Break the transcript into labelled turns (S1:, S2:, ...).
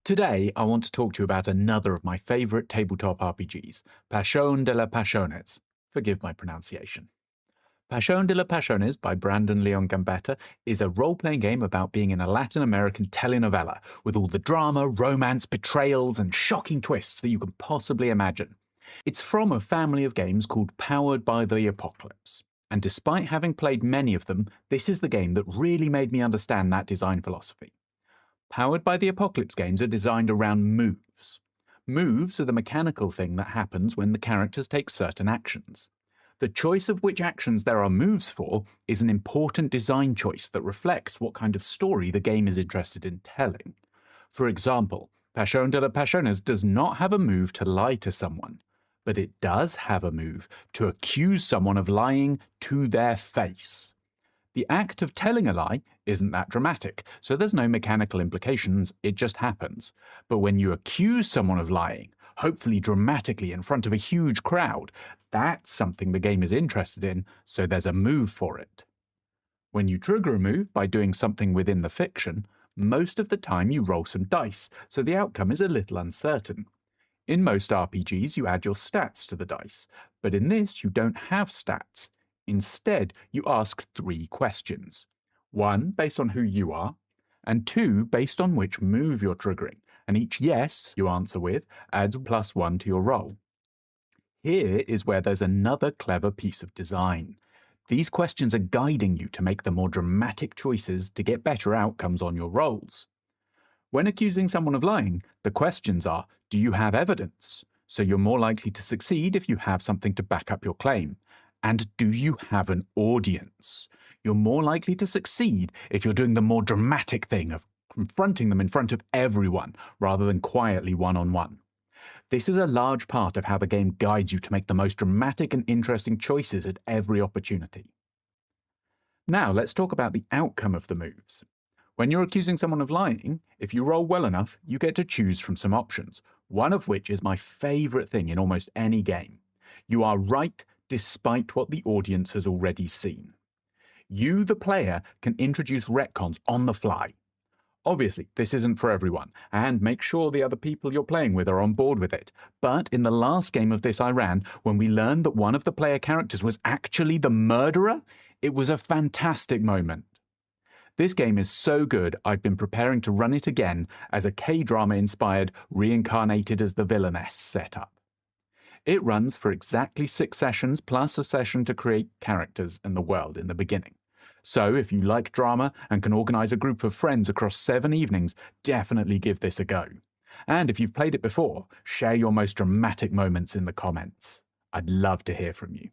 S1: Today, I want to talk to you about another of my favourite tabletop RPGs, Pasion de la Pasiones. Forgive my pronunciation. Pasion de la Pasiones by Brandon Leon Gambetta is a role-playing game about being in a Latin American telenovela with all the drama, romance, betrayals, and shocking twists that you can possibly imagine. It's from a family of games called Powered by the Apocalypse. And despite having played many of them, this is the game that really made me understand that design philosophy. Powered by the Apocalypse games are designed around moves. Moves are the mechanical thing that happens when the characters take certain actions. The choice of which actions there are moves for is an important design choice that reflects what kind of story the game is interested in telling. For example, Pasion de la Pasiones does not have a move to lie to someone, but it does have a move to accuse someone of lying to their face. The act of telling a lie isn't that dramatic, so there's no mechanical implications, it just happens. But when you accuse someone of lying, hopefully dramatically in front of a huge crowd, that's something the game is interested in, so there's a move for it. When you trigger a move by doing something within the fiction, most of the time you roll some dice, so the outcome is a little uncertain. In most RPGs, you add your stats to the dice, but in this you don't have stats. Instead, you ask 3 questions. 1 based on who you are, and 2 based on which move you're triggering, and each yes you answer with adds +1 to your roll. Here is where there's another clever piece of design. These questions are guiding you to make the more dramatic choices to get better outcomes on your rolls. When accusing someone of lying, the questions are, do you have evidence? So you're more likely to succeed if you have something to back up your claim. And do you have an audience? You're more likely to succeed if you're doing the more dramatic thing of confronting them in front of everyone rather than quietly one-on-one. This is a large part of how the game guides you to make the most dramatic and interesting choices at every opportunity. Now let's talk about the outcome of the moves. When you're accusing someone of lying, if you roll well enough, you get to choose from some options, one of which is my favourite thing in almost any game. You are right despite what the audience has already seen. You, the player, can introduce retcons on the fly. Obviously, this isn't for everyone, and make sure the other people you're playing with are on board with it. But in the last game of this I ran, when we learned that one of the player characters was actually the murderer, it was a fantastic moment. This game is so good, I've been preparing to run it again as a K-drama-inspired reincarnated as the villainess setup. It runs for exactly 6 sessions plus a session to create characters and the world in the beginning. So if you like drama and can organise a group of friends across 7 evenings, definitely give this a go. And if you've played it before, share your most dramatic moments in the comments. I'd love to hear from you.